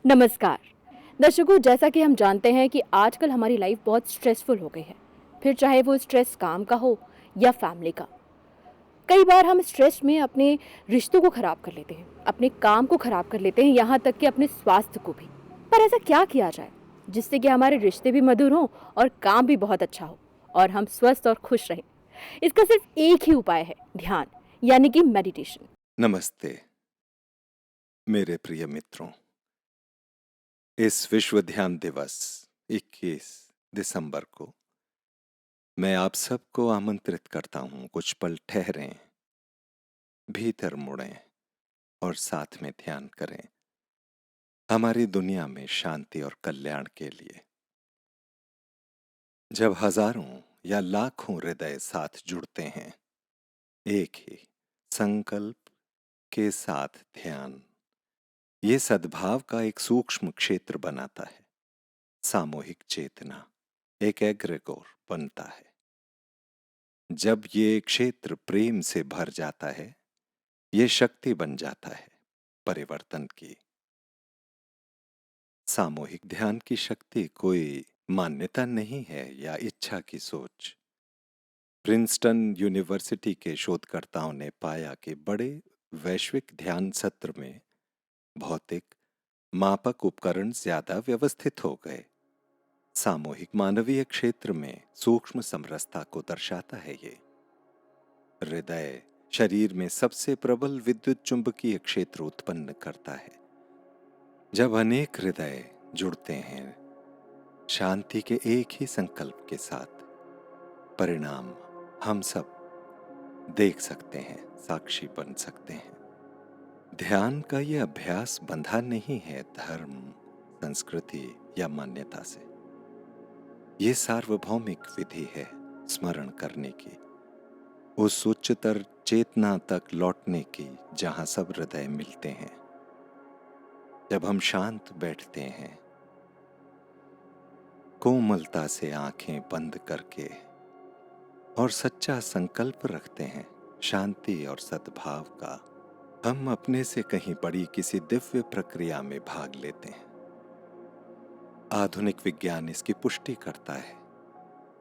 नमस्कार दर्शकों, जैसा कि हम जानते हैं कि आजकल हमारी लाइफ बहुत स्ट्रेसफुल हो गई है। फिर चाहे वो स्ट्रेस काम का हो या फैमिली का। कई बार हम स्ट्रेस में अपने रिश्तों को खराब कर लेते हैं, अपने काम को खराब कर लेते हैं, यहाँ तक कि अपने स्वास्थ्य को भी। पर ऐसा क्या किया जाए जिससे कि हमारे रिश्ते भी मधुर हों और काम भी बहुत अच्छा हो और हम स्वस्थ और खुश रहें। इसका सिर्फ एक ही उपाय है, ध्यान, यानी कि मेडिटेशन। नमस्ते मेरे प्रिय मित्रों। इस विश्व ध्यान दिवस 21 दिसंबर को मैं आप सबको आमंत्रित करता हूं, कुछ पल ठहरें, भीतर मुड़ें और साथ में ध्यान करें हमारी दुनिया में शांति और कल्याण के लिए। जब हजारों या लाखों हृदय साथ जुड़ते हैं एक ही संकल्प के साथ, ध्यान ये सद्भाव का एक सूक्ष्म क्षेत्र बनाता है। सामूहिक चेतना एक एग्रेगोर बनता है। जब ये क्षेत्र प्रेम से भर जाता है, ये शक्ति बन जाता है परिवर्तन की। सामूहिक ध्यान की शक्ति कोई मान्यता नहीं है या इच्छा की सोच। प्रिंसटन यूनिवर्सिटी के शोधकर्ताओं ने पाया कि बड़े वैश्विक ध्यान सत्र में भौतिक मापक उपकरण ज्यादा व्यवस्थित हो गए। सामूहिक मानवीय क्षेत्र में सूक्ष्म समरसता को दर्शाता है ये। हृदय शरीर में सबसे प्रबल विद्युत चुंबकीय क्षेत्र उत्पन्न करता है। जब अनेक हृदय जुड़ते हैं शांति के एक ही संकल्प के साथ, परिणाम हम सब देख सकते हैं, साक्षी बन सकते हैं। ध्यान का यह अभ्यास बंधा नहीं है धर्म, संस्कृति या मान्यता से। ये सार्वभौमिक विधि है स्मरण करने की, उस उच्चतर चेतना तक लौटने की जहां सब हृदय मिलते हैं। जब हम शांत बैठते हैं, कोमलता से आंखें बंद करके और सच्चा संकल्प रखते हैं शांति और सद्भाव का, हम अपने से कहीं बड़ी किसी दिव्य प्रक्रिया में भाग लेते हैं। आधुनिक विज्ञान इसकी पुष्टि करता है।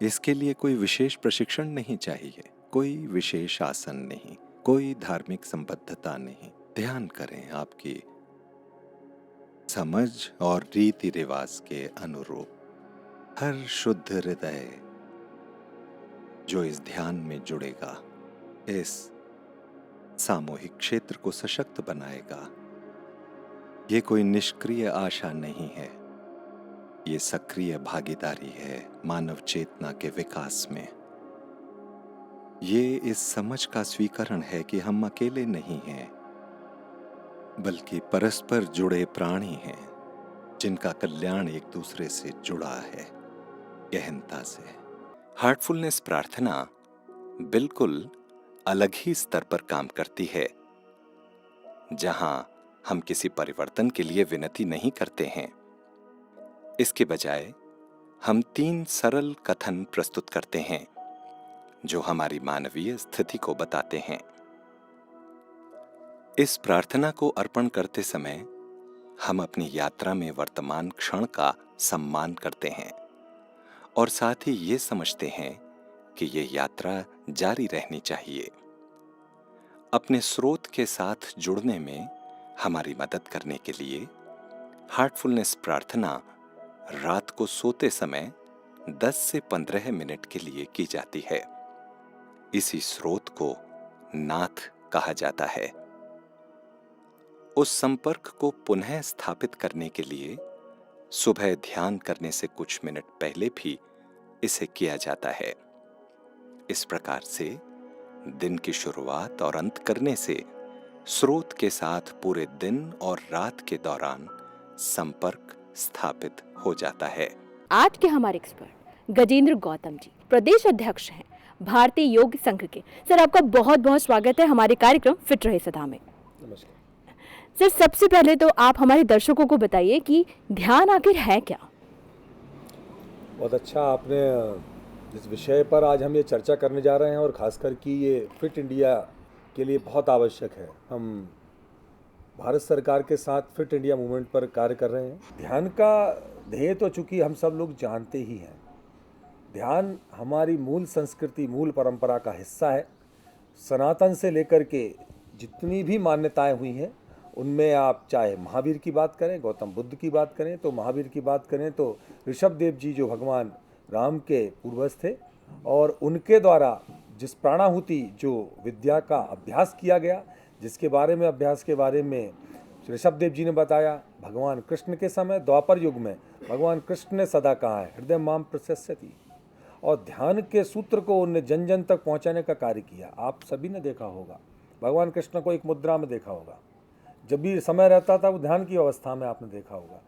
इसके लिए कोई विशेष प्रशिक्षण नहीं चाहिए, कोई विशेष आसन नहीं, कोई धार्मिक संबद्धता नहीं। ध्यान करें आपकी समझ और रीति रिवाज के अनुरूप। हर शुद्ध हृदय जो इस ध्यान में जुड़ेगा, इस सामूहिक क्षेत्र को सशक्त बनाएगा। ये कोई निष्क्रिय आशा नहीं है, ये सक्रिय भागीदारी है मानव चेतना के विकास में। ये इस समझ का स्वीकरण है कि हम अकेले नहीं हैं, बल्कि परस्पर जुड़े प्राणी हैं जिनका कल्याण एक दूसरे से जुड़ा है गहनता से। हार्टफुलनेस प्रार्थना बिल्कुल अलग ही स्तर पर काम करती है, जहां हम किसी परिवर्तन के लिए विनती नहीं करते हैं। इसके बजाय हम 3 सरल कथन प्रस्तुत करते हैं जो हमारी मानवीय स्थिति को बताते हैं। इस प्रार्थना को अर्पण करते समय हम अपनी यात्रा में वर्तमान क्षण का सम्मान करते हैं और साथ ही ये समझते हैं कि ये यात्रा जारी रहनी चाहिए। अपने स्रोत के साथ जुड़ने में हमारी मदद करने के लिए हार्टफुलनेस प्रार्थना रात को सोते समय 10 से 15 मिनट के लिए की जाती है। इसी स्रोत को नाथ कहा जाता है। उस संपर्क को पुनः स्थापित करने के लिए सुबह ध्यान करने से कुछ मिनट पहले भी इसे किया जाता है। इस प्रकार से दिन की शुरुआत और अंत करने से स्रोत के साथ पूरे दिन और रात के दौरान संपर्क स्थापित हो जाता है। आज के हमारे एक्सपर्ट गजेंद्र गौतम जी प्रदेश अध्यक्ष हैं भारतीय योग संघ के। सर, आपका बहुत बहुत स्वागत है हमारे कार्यक्रम फिट रहे सदा में। नमस्कार सर, सबसे पहले तो आप हमारे दर्शकों को बताइए कि ध्यान आखिर है क्या। बहुत अच्छा आपने जिस विषय पर आज हम ये चर्चा करने जा रहे हैं, और ख़ासकर कि ये फिट इंडिया के लिए बहुत आवश्यक है। हम भारत सरकार के साथ फिट इंडिया मूवमेंट पर कार्य कर रहे हैं। ध्यान का ध्येय तो चूंकि हम सब लोग जानते ही हैं। ध्यान हमारी मूल संस्कृति, मूल परंपरा का हिस्सा है। सनातन से लेकर के जितनी भी मान्यताएं हुई हैं, उनमें आप चाहे महावीर की बात करें, गौतम बुद्ध की बात करें, तो महावीर की बात करें तो ऋषभदेव जी जो भगवान राम के पूर्वज थे, और उनके द्वारा जिस प्राणाहुति जो विद्या का अभ्यास किया गया, जिसके बारे में अभ्यास के बारे में ऋषभदेव जी ने बताया, भगवान कृष्ण के समय द्वापर युग में भगवान कृष्ण ने सदा कहा है, हृदय माम प्रशस्यति, और ध्यान के सूत्र को उन्हें जन जन तक पहुंचाने का कार्य किया। आप सभी ने देखा होगा, भगवान कृष्ण को एक मुद्रा में देखा होगा, जब भी समय रहता था वो ध्यान की अवस्था में आपने देखा होगा।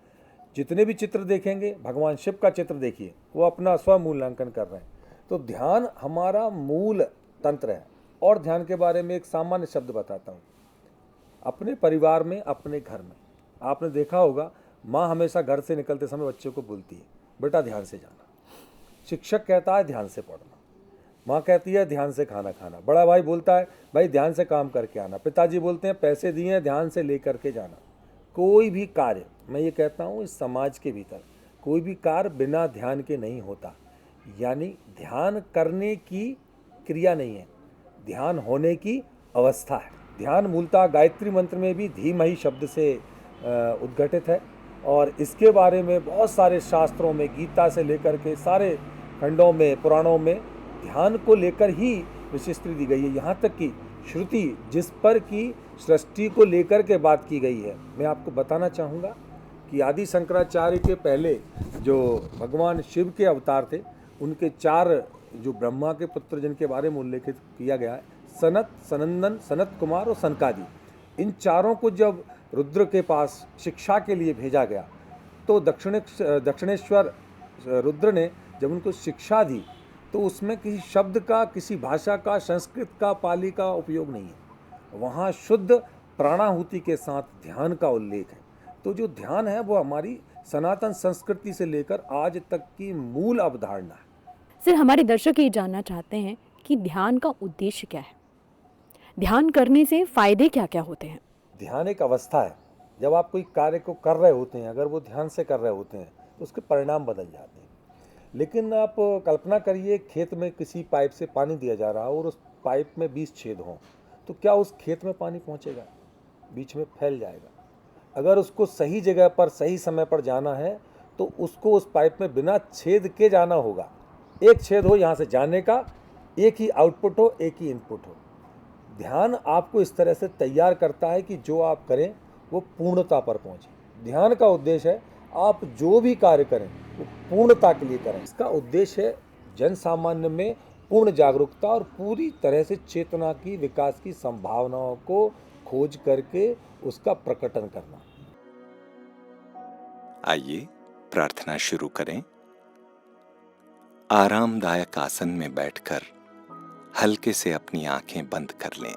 जितने भी चित्र देखेंगे, भगवान शिव का चित्र देखिए, वो अपना स्वमूल्यांकन कर रहे हैं। तो ध्यान हमारा मूल तंत्र है। और ध्यान के बारे में एक सामान्य शब्द बताता हूँ। अपने परिवार में, अपने घर में आपने देखा होगा, माँ हमेशा घर से निकलते समय बच्चे को बोलती है, बेटा ध्यान से जाना। शिक्षक कहता है ध्यान से पढ़ना। माँ कहती है ध्यान से खाना खाना। बड़ा भाई बोलता है भाई ध्यान से काम करके आना। पिताजी बोलते हैं पैसे दिए हैं, ध्यान से लेकर के जाना। कोई भी कार्य, मैं ये कहता हूँ, इस समाज के भीतर कोई भी कार्य बिना ध्यान के नहीं होता। यानी ध्यान करने की क्रिया नहीं है, ध्यान होने की अवस्था है। ध्यान मूलतः गायत्री मंत्र में भी धीमहि शब्द से उद्घटित है, और इसके बारे में बहुत सारे शास्त्रों में, गीता से लेकर के सारे खंडों में, पुराणों में ध्यान को लेकर ही विशिष्टि दी गई है। यहाँ तक कि श्रुति जिस पर की सृष्टि को लेकर के बात की गई है, मैं आपको बताना चाहूँगा कि आदि शंकराचार्य के पहले जो भगवान शिव के अवतार थे, उनके 4 जो ब्रह्मा के पुत्र जिनके बारे में उल्लेखित किया गया है, सनत, सनंदन, सनत कुमार और सनकादि, इन चारों को जब रुद्र के पास शिक्षा के लिए भेजा गया, तो दक्षिणेश्वर रुद्र ने जब उनको शिक्षा दी, तो उसमें किसी शब्द का, किसी भाषा का, संस्कृत का, पाली का उपयोग नहीं है। वहाँ शुद्ध प्राणाहुति के साथ ध्यान का उल्लेख है। तो जो ध्यान है वो हमारी सनातन संस्कृति से लेकर आज तक की मूल अवधारणा है। सर, हमारे दर्शक ये जानना चाहते हैं कि ध्यान का उद्देश्य क्या है? ध्यान करने से फायदे क्या क्या होते हैं? ध्यान एक अवस्था है। जब आप कोई कार्य को कर रहे होते हैं, अगर वो ध्यान से कर रहे होते हैं, तो उसके परिणाम बदल जाते हैं। लेकिन आप कल्पना करिए, खेत में किसी पाइप से पानी दिया जा रहा हो और उस पाइप में 20 छेद हों, तो क्या उस खेत में पानी पहुंचेगा? बीच में फैल जाएगा। अगर उसको सही जगह पर, सही समय पर जाना है, तो उसको उस पाइप में बिना छेद के जाना होगा। एक छेद हो यहाँ से जाने का, एक ही आउटपुट हो, एक ही इनपुट हो। ध्यान आपको इस तरह से तैयार करता है कि जो आप करें वो पूर्णता पर पहुंचे। ध्यान का उद्देश्य है आप जो भी कार्य करें वो पूर्णता के लिए करें। इसका उद्देश्य है जन सामान्य में पूर्ण जागरूकता और पूरी तरह से चेतना की विकास की संभावनाओं को खोज करके उसका प्रकटन करना। आइए प्रार्थना शुरू करें। आरामदायक आसन में बैठकर हल्के से अपनी आंखें बंद कर लें।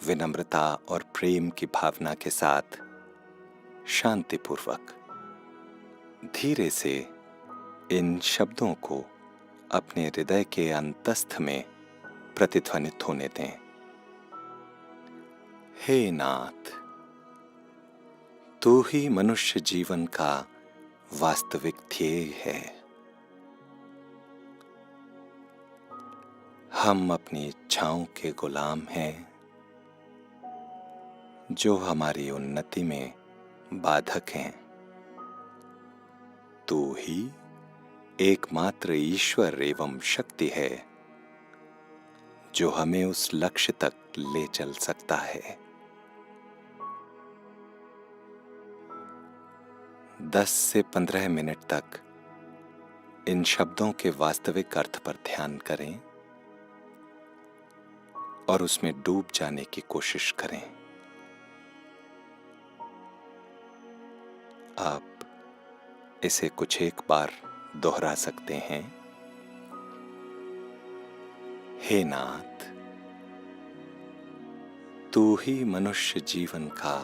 विनम्रता और प्रेम की भावना के साथ शांतिपूर्वक धीरे से इन शब्दों को अपने हृदय के अंतस्थ में प्रतिध्वनित होने दें। हे नाथ, तू ही मनुष्य जीवन का वास्तविक ध्येय है। हम अपनी इच्छाओं के गुलाम हैं जो हमारी उन्नति में बाधक हैं। तू ही एकमात्र ईश्वर एवं शक्ति है जो हमें उस लक्ष्य तक ले चल सकता है। 10 से 15 मिनट तक इन शब्दों के वास्तविक अर्थ पर ध्यान करें और उसमें डूब जाने की कोशिश करें। आप इसे कुछ एक बार दोहरा सकते हैं। हे नाथ, तू ही मनुष्य जीवन का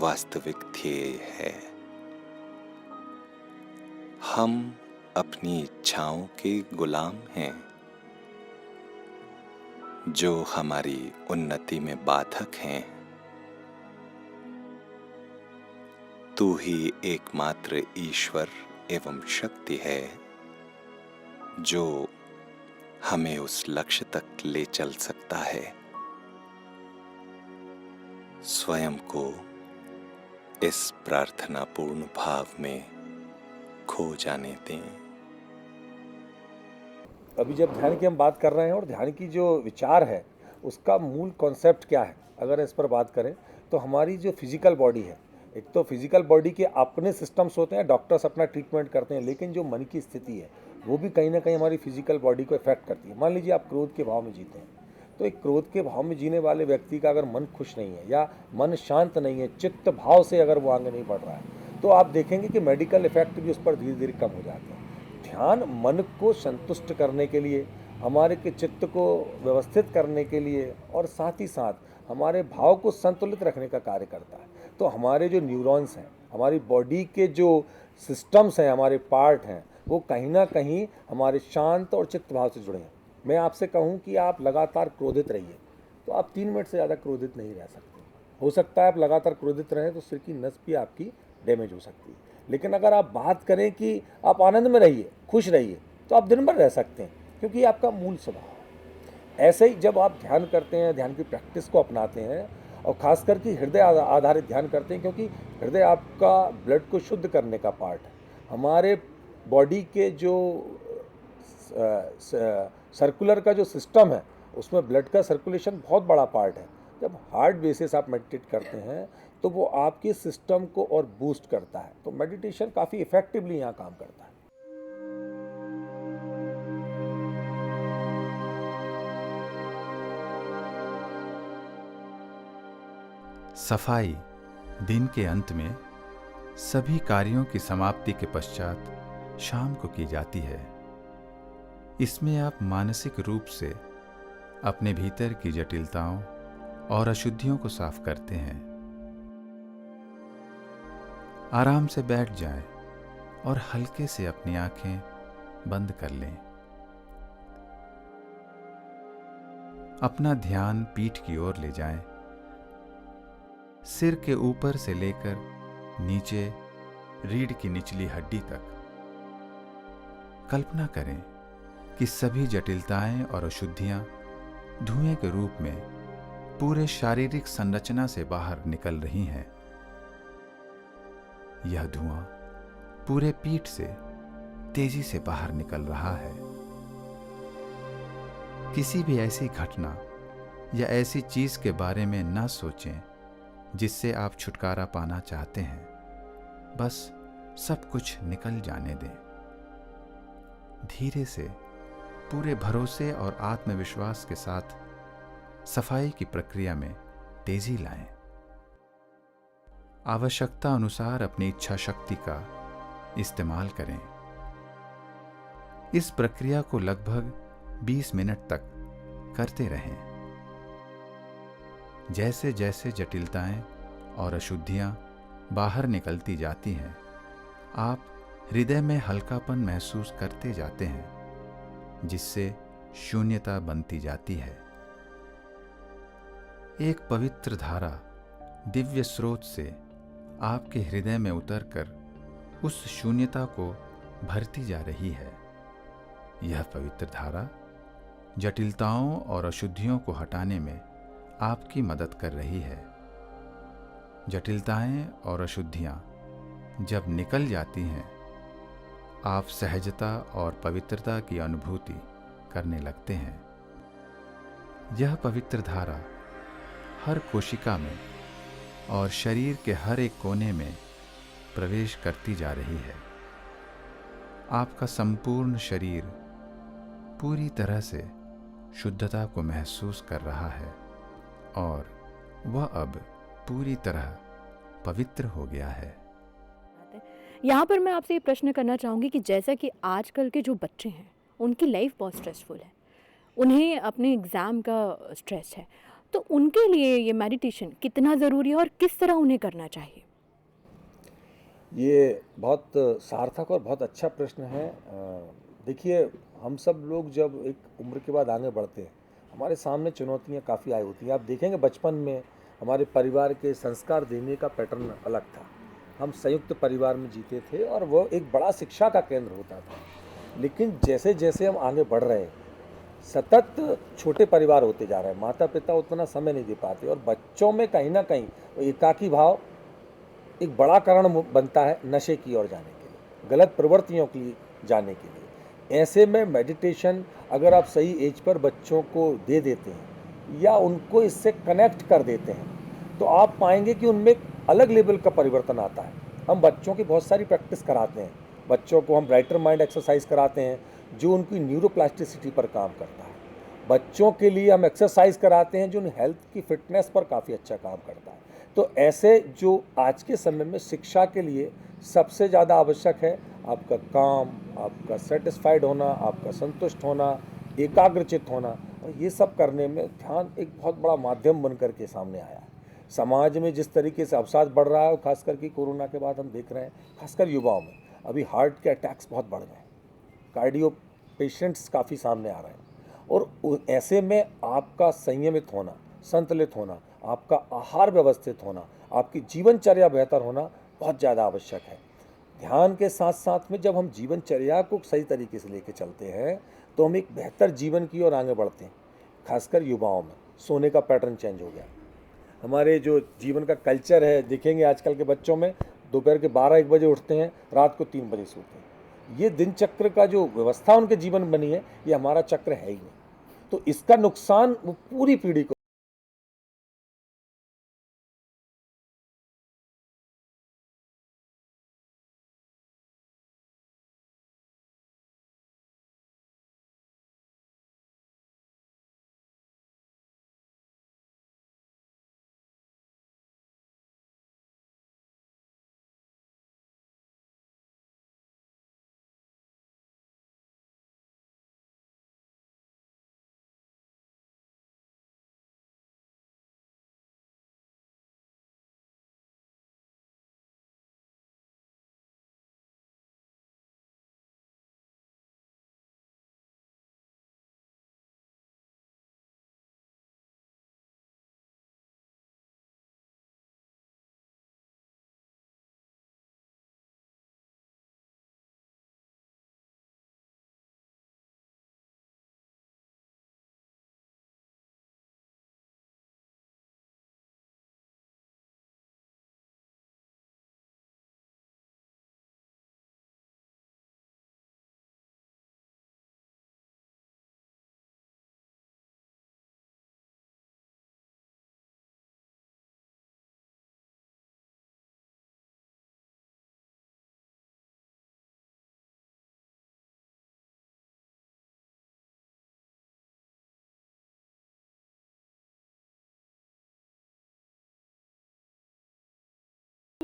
वास्तविक ध्येय है। हम अपनी इच्छाओं के गुलाम हैं जो हमारी उन्नति में बाधक हैं। तू ही एकमात्र ईश्वर एवं शक्ति है जो हमें उस लक्ष्य तक ले चल सकता है। स्वयं को इस प्रार्थनापूर्ण भाव में खो जाने दें। अभी जब ध्यान की हम बात कर रहे हैं और ध्यान की जो विचार है उसका मूल कॉन्सेप्ट क्या है, अगर इस पर बात करें तो हमारी जो फिजिकल बॉडी है, एक तो फिजिकल बॉडी के अपने सिस्टम्स होते हैं, डॉक्टर्स अपना ट्रीटमेंट करते हैं, लेकिन जो मन की स्थिति है वो भी कहीं ना कहीं हमारी फिजिकल बॉडी को इफेक्ट करती है। मान लीजिए आप क्रोध के भाव में जीते हैं, तो एक क्रोध के भाव में जीने वाले व्यक्ति का अगर मन खुश नहीं है या मन शांत नहीं है, चित्त भाव से अगर वो आगे नहीं बढ़ रहा है, तो आप देखेंगे कि मेडिकल इफेक्ट भी उस पर धीरे धीरे कम हो जाते हैं। ध्यान मन को संतुष्ट करने के लिए, हमारे के चित्त को व्यवस्थित करने के लिए और साथ ही साथ हमारे भाव को संतुलित रखने का कार्य करता है। तो हमारे जो न्यूरॉन्स हैं, हमारी बॉडी के जो सिस्टम्स हैं, हमारे पार्ट हैं, वो कहीं ना कहीं हमारे शांत और चित्त भाव से जुड़े हैं। मैं आपसे कहूँ कि आप लगातार क्रोधित रहिए तो आप 3 मिनट से ज़्यादा क्रोधित नहीं रह सकते। हो सकता है आप लगातार क्रोधित रहें तो सिर की नस भी आपकी डैमेज हो सकती है। लेकिन अगर आप बात करें कि आप आनंद में रहिए, खुश रहिए, तो आप दिन भर रह सकते हैं, क्योंकि ये आपका मूल स्वभाव है। ऐसे ही जब आप ध्यान करते हैं, ध्यान की प्रैक्टिस को अपनाते हैं और खास करके हृदय आधारित ध्यान करते हैं, क्योंकि हृदय आपका ब्लड को शुद्ध करने का पार्ट है। हमारे बॉडी के जो सर्कुलर का जो सिस्टम है उसमें ब्लड का सर्कुलेशन बहुत बड़ा पार्ट है। जब हार्ड बेसिस आप मेडिटेट करते हैं तो वो आपके सिस्टम को और बूस्ट करता है। तो मेडिटेशन काफ़ी इफेक्टिवली यहाँ काम करता है। सफाई दिन के अंत में सभी कार्यों की समाप्ति के पश्चात शाम को की जाती है। इसमें आप मानसिक रूप से अपने भीतर की जटिलताओं और अशुद्धियों को साफ करते हैं। आराम से बैठ जाएं और हल्के से अपनी आंखें बंद कर लें। अपना ध्यान पीठ की ओर ले जाएं। सिर के ऊपर से लेकर नीचे रीढ़ की निचली हड्डी तक। कल्पना करें कि सभी जटिलताएं और अशुद्धियां धुएं के रूप में पूरे शारीरिक संरचना से बाहर निकल रही हैं। यह धुआं पूरे पीठ से तेजी से बाहर निकल रहा है। किसी भी ऐसी घटना या ऐसी चीज के बारे में न सोचें जिससे आप छुटकारा पाना चाहते हैं। बस सब कुछ निकल जाने दें। धीरे से पूरे भरोसे और आत्मविश्वास के साथ सफाई की प्रक्रिया में तेजी लाएं। आवश्यकता अनुसार अपनी इच्छा शक्ति का इस्तेमाल करें। इस प्रक्रिया को लगभग 20 मिनट तक करते रहें। जैसे जैसे जटिलताएं और अशुद्धियां बाहर निकलती जाती हैं, आप हृदय में हल्कापन महसूस करते जाते हैं, जिससे शून्यता बनती जाती है। एक पवित्र धारा दिव्य स्रोत से आपके हृदय में उतरकर उस शून्यता को भरती जा रही है। यह पवित्र धारा जटिलताओं और अशुद्धियों को हटाने में आपकी मदद कर रही है। जटिलताएं और अशुद्धियां जब निकल जाती हैं, आप सहजता और पवित्रता की अनुभूति करने लगते हैं। यह पवित्र धारा हर कोशिका में और शरीर के हर एक कोने में प्रवेश करती जा रही है। आपका संपूर्ण शरीर पूरी तरह से शुद्धता को महसूस कर रहा है और वह अब पूरी तरह पवित्र हो गया है। यहाँ पर मैं आपसे ये प्रश्न करना चाहूँगी कि जैसा कि आजकल के जो बच्चे हैं उनकी लाइफ बहुत स्ट्रेसफुल है, उन्हें अपने एग्ज़ाम का स्ट्रेस है, तो उनके लिए ये मेडिटेशन कितना ज़रूरी है और किस तरह उन्हें करना चाहिए? ये बहुत सार्थक और बहुत अच्छा प्रश्न है। देखिए, हम सब लोग जब एक उम्र के बाद आगे बढ़ते हैं, हमारे सामने चुनौतियाँ काफ़ी आई होती हैं। आप देखेंगे बचपन में हमारे परिवार के संस्कार देने का पैटर्न अलग था। हम संयुक्त परिवार में जीते थे और वो एक बड़ा शिक्षा का केंद्र होता था। लेकिन जैसे जैसे हम आगे बढ़ रहे हैं, सतत छोटे परिवार होते जा रहे हैं, माता पिता उतना समय नहीं दे पाते और बच्चों में कहीं ना कहीं वो एकाकी भाव एक बड़ा कारण बनता है नशे की ओर जाने के लिए, गलत प्रवृत्तियों के लिए जाने के लिए। ऐसे में मेडिटेशन अगर आप सही एज पर बच्चों को दे देते हैं या उनको इससे कनेक्ट कर देते हैं तो आप पाएंगे कि उनमें एक अलग लेवल का परिवर्तन आता है। हम बच्चों की बहुत सारी प्रैक्टिस कराते हैं, बच्चों को हम ब्राइटर माइंड एक्सरसाइज कराते हैं जो उनकी न्यूरोप्लास्टिसिटी पर काम करता है। बच्चों के लिए हम एक्सरसाइज कराते हैं जो उन हेल्थ की फिटनेस पर काफ़ी अच्छा काम करता है। तो ऐसे जो आज के समय में शिक्षा के लिए सबसे ज़्यादा आवश्यक है, आपका काम, आपका सेटिस्फाइड होना, आपका संतुष्ट होना, एकाग्रचित होना, और ये सब करने में ध्यान एक बहुत बड़ा माध्यम बन करके सामने आया है। समाज में जिस तरीके से अवसाद बढ़ रहा है, खास करके कोरोना के बाद हम देख रहे हैं, खासकर युवाओं में अभी हार्ट के अटैक्स बहुत बढ़ गए, कार्डियो पेशेंट्स काफ़ी सामने आ रहे हैं। और ऐसे में आपका संयमित होना, संतुलित होना, आपका आहार व्यवस्थित होना, आपकी जीवनचर्या बेहतर होना बहुत ज़्यादा आवश्यक है। ध्यान के साथ साथ में जब हम जीवनचर्या को सही तरीके से लेके चलते हैं तो हम एक बेहतर जीवन की ओर आगे बढ़ते हैं। खासकर युवाओं में सोने का पैटर्न चेंज हो गया, हमारे जो जीवन का कल्चर है, देखेंगे आजकल के बच्चों में दोपहर के 12-1 बजे उठते हैं, रात को 3 बजे सोते हैं। ये दिन चक्र का जो व्यवस्था उनके जीवन में बनी है, ये हमारा चक्र है ही नहीं। तो इसका नुकसान वो पूरी पीढ़ी को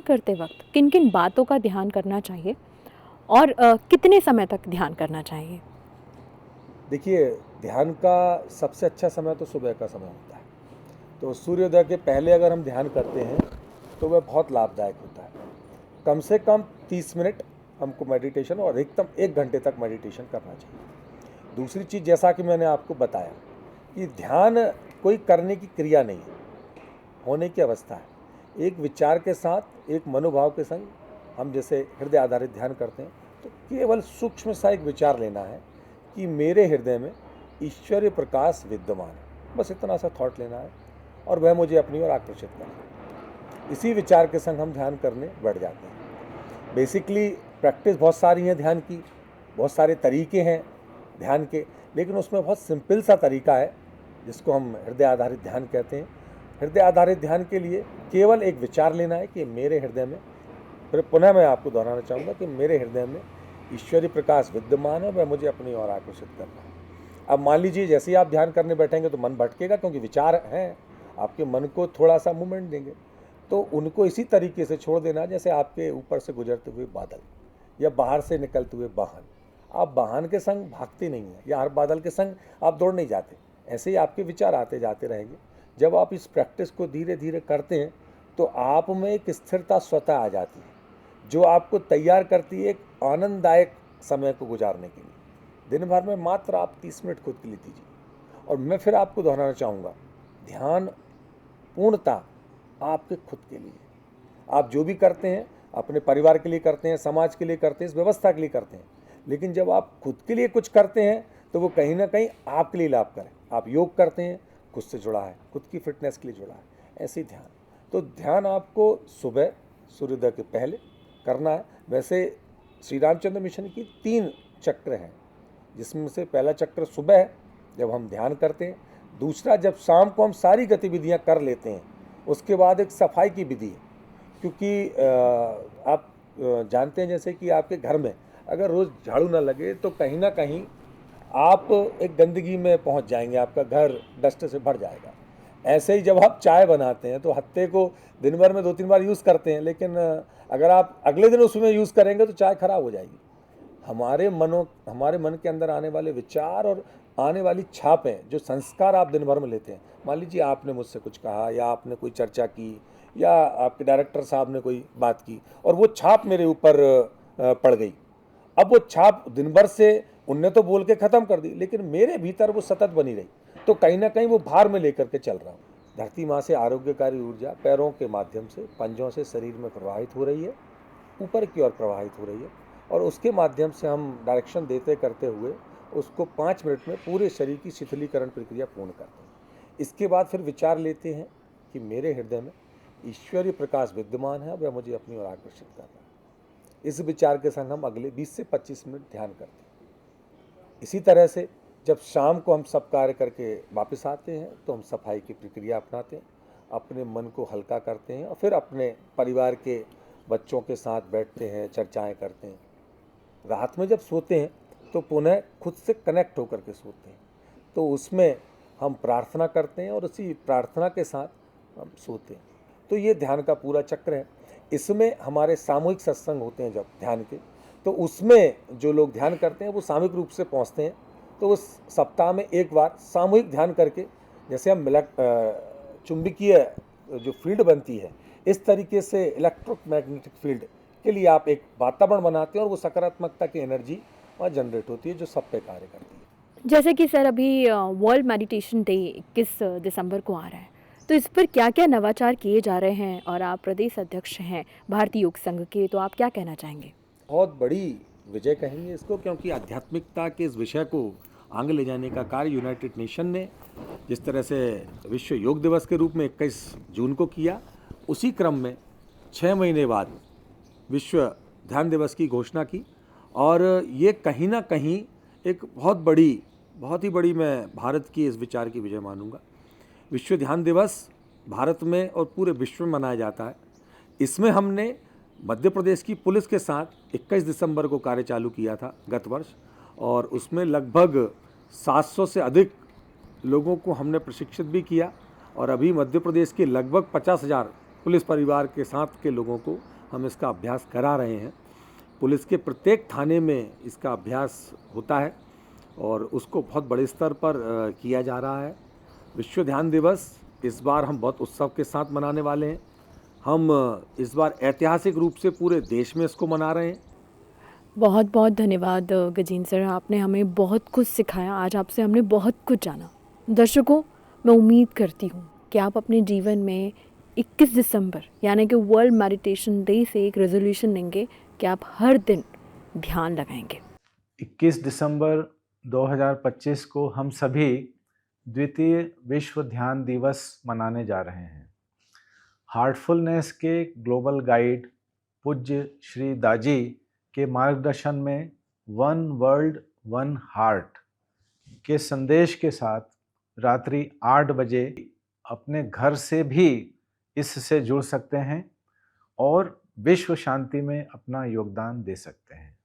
करते वक्त किन किन बातों का ध्यान करना चाहिए और कितने समय तक ध्यान करना चाहिए? देखिए, ध्यान का सबसे अच्छा समय तो सुबह का समय होता है। तो सूर्योदय के पहले अगर हम ध्यान करते हैं तो वह बहुत लाभदायक होता है। कम से कम 30 मिनट हमको मेडिटेशन और अधिकतम 1 घंटे तक मेडिटेशन करना चाहिए। दूसरी चीज़, जैसा कि मैंने आपको बताया कि ध्यान कोई करने की क्रिया नहीं है, होने की अवस्था है। एक विचार के साथ, एक मनोभाव के संग हम जैसे हृदय आधारित ध्यान करते हैं तो केवल सूक्ष्म सा एक विचार लेना है कि मेरे हृदय में ईश्वरीय प्रकाश विद्यमान है, बस इतना सा थॉट लेना है और वह मुझे अपनी ओर आकर्षित करना। इसी विचार के संग हम ध्यान करने बैठ जाते हैं। बेसिकली प्रैक्टिस बहुत सारी हैं ध्यान की, बहुत सारे तरीके हैं ध्यान के, लेकिन उसमें बहुत सिंपल सा तरीका है जिसको हम हृदय आधारित ध्यान कहते हैं। हृदय आधारित ध्यान के लिए केवल एक विचार लेना है कि मेरे हृदय में, फिर पुनः मैं आपको दोहराना चाहूँगा कि मेरे हृदय में ईश्वरीय प्रकाश विद्यमान है, वह मुझे अपनी ओर आकर्षित कर रहा है। अब मान लीजिए जैसे ही आप ध्यान करने बैठेंगे तो मन भटकेगा, क्योंकि विचार हैं, आपके मन को थोड़ा सा मूवमेंट देंगे, तो उनको इसी तरीके से छोड़ देना जैसे आपके ऊपर से गुजरते हुए बादल या बाहर से निकलते हुए वाहन। आप वाहन के संग भागते नहीं हैं या हर बादल के संग आप दौड़ नहीं जाते, ऐसे ही आपके विचार आते जाते रहेंगे। जब आप इस प्रैक्टिस को धीरे धीरे करते हैं तो आप में एक स्थिरता स्वतः आ जाती है जो आपको तैयार करती है एक आनंददायक समय को गुजारने के लिए। दिन भर में मात्र आप 30 मिनट खुद के लिए दीजिए। और मैं फिर आपको दोहराना चाहूँगा, ध्यान पूर्णतः आपके खुद के लिए। आप जो भी करते हैं अपने परिवार के लिए करते हैं, समाज के लिए करते हैं, इस व्यवस्था के लिए करते हैं। लेकिन जब आप खुद के लिए कुछ करते हैं तो वो कहीं ना कहीं आपके लिए लाभ करें। आप योग करते हैं, खुद से जुड़ा है, खुद की फिटनेस के लिए जुड़ा है, ऐसे ही ध्यान। तो ध्यान आपको सुबह सूर्योदय के पहले करना है। वैसे श्री रामचंद्र मिशन की 3 चक्र हैं, जिसमें से पहला चक्र सुबह है जब हम ध्यान करते हैं, दूसरा जब शाम को हम सारी गतिविधियां कर लेते हैं, उसके बाद एक सफाई की विधि है। क्योंकि आप जानते हैं जैसे कि आपके घर में अगर रोज़ झाड़ू ना लगे तो कहीं ना कहीं आप एक गंदगी में पहुंच जाएंगे, आपका घर डस्ट से भर जाएगा। ऐसे ही जब आप चाय बनाते हैं तो हत्ते को दिन भर में 2-3 बार यूज़ करते हैं, लेकिन अगर आप अगले दिन उसमें यूज़ करेंगे तो चाय खराब हो जाएगी। हमारे मन के अंदर आने वाले विचार और आने वाली छापें, जो संस्कार आप दिन भर में लेते हैं, मान लीजिए आपने मुझसे कुछ कहा या आपने कोई चर्चा की या आपके डायरेक्टर साहब ने कोई बात की और वो छाप मेरे ऊपर पड़ गई। अब वो छाप दिन भर से उनने तो बोल के ख़त्म कर दी, लेकिन मेरे भीतर वो सतत बनी रही, तो कहीं ना कहीं वो भार में लेकर के चल रहा हूँ। धरती माँ से आरोग्यकारी ऊर्जा पैरों के माध्यम से, पंजों से शरीर में प्रवाहित हो रही है, ऊपर की ओर प्रवाहित हो रही है, और उसके माध्यम से हम डायरेक्शन देते करते हुए उसको 5 मिनट में पूरे शरीर की शिथिलीकरण प्रक्रिया पूर्ण करते हैं। इसके बाद फिर विचार लेते हैं कि मेरे हृदय में ईश्वरीय प्रकाश विद्यमान है, वह मुझे अपनी ओर आकर्षित कर रहा है। इस विचार के संग हम अगले 20 से 25 मिनट ध्यान करते हैं। इसी तरह से जब शाम को हम सब कार्य करके वापस आते हैं तो हम सफाई की प्रक्रिया अपनाते हैं, अपने मन को हल्का करते हैं और फिर अपने परिवार के बच्चों के साथ बैठते हैं, चर्चाएं करते हैं। रात में जब सोते हैं तो पुनः खुद से कनेक्ट होकर के सोते हैं, तो उसमें हम प्रार्थना करते हैं और उसी प्रार्थना के साथ हम सोते हैं। तो ये ध्यान का पूरा चक्र है। इसमें हमारे सामूहिक सत्संग होते हैं जब ध्यान के, तो उसमें जो लोग ध्यान करते हैं वो सामूहिक रूप से पहुंचते हैं। तो उस सप्ताह में एक बार सामूहिक ध्यान करके, जैसे हम चुंबकीय जो फील्ड बनती है, इस तरीके से इलेक्ट्रोमैग्नेटिक फील्ड के लिए आप एक वातावरण बनाते हैं और वो सकारात्मकता की एनर्जी वहाँ जनरेट होती है जो सब पे कार्य करती है। जैसे कि सर अभी वर्ल्ड मेडिटेशन डे 21 दिसंबर को आ रहा है, तो इस पर क्या क्या नवाचार किए जा रहे हैं, और आप प्रदेश अध्यक्ष हैं भारतीय योग संघ के, तो आप क्या कहना चाहेंगे? बहुत बड़ी विजय कहेंगे इसको, क्योंकि आध्यात्मिकता के इस विषय को आगे ले जाने का कार्य यूनाइटेड नेशन ने जिस तरह से विश्व योग दिवस के रूप में 21 जून को किया, उसी क्रम में 6 महीने बाद विश्व ध्यान दिवस की घोषणा की। और ये कहीं ना कहीं एक बहुत ही बड़ी मैं भारत की इस विचार की विजय मानूंगा। विश्व ध्यान दिवस भारत में और पूरे विश्व में मनाया जाता है। इसमें हमने मध्य प्रदेश की पुलिस के साथ 21 दिसंबर को कार्य चालू किया था गत वर्ष, और उसमें लगभग 700 से अधिक लोगों को हमने प्रशिक्षित भी किया, और अभी मध्य प्रदेश के लगभग 50,000 पुलिस परिवार के साथ के लोगों को हम इसका अभ्यास करा रहे हैं। पुलिस के प्रत्येक थाने में इसका अभ्यास होता है और उसको बहुत बड़े स्तर पर किया जा रहा है। विश्व ध्यान दिवस इस बार हम बहुत उत्सव के साथ मनाने वाले हैं। हम इस बार ऐतिहासिक रूप से पूरे देश में इसको मना रहे हैं। बहुत बहुत धन्यवाद गजेंद्र सर, आपने हमें बहुत कुछ सिखाया। आज आपसे हमने बहुत कुछ जाना। दर्शकों, मैं उम्मीद करती हूँ कि आप अपने जीवन में 21 दिसंबर यानी कि वर्ल्ड मेडिटेशन डे से एक रेजोल्यूशन लेंगे कि आप हर दिन ध्यान लगाएंगे। 21 दिसंबर 2025 को हम सभी द्वितीय विश्व ध्यान दिवस मनाने जा रहे हैं। हार्टफुलनेस के ग्लोबल गाइड पूज्य श्री दाजी के मार्गदर्शन में वन वर्ल्ड वन हार्ट के संदेश के साथ रात्रि 8 बजे अपने घर से भी इससे जुड़ सकते हैं और विश्व शांति में अपना योगदान दे सकते हैं।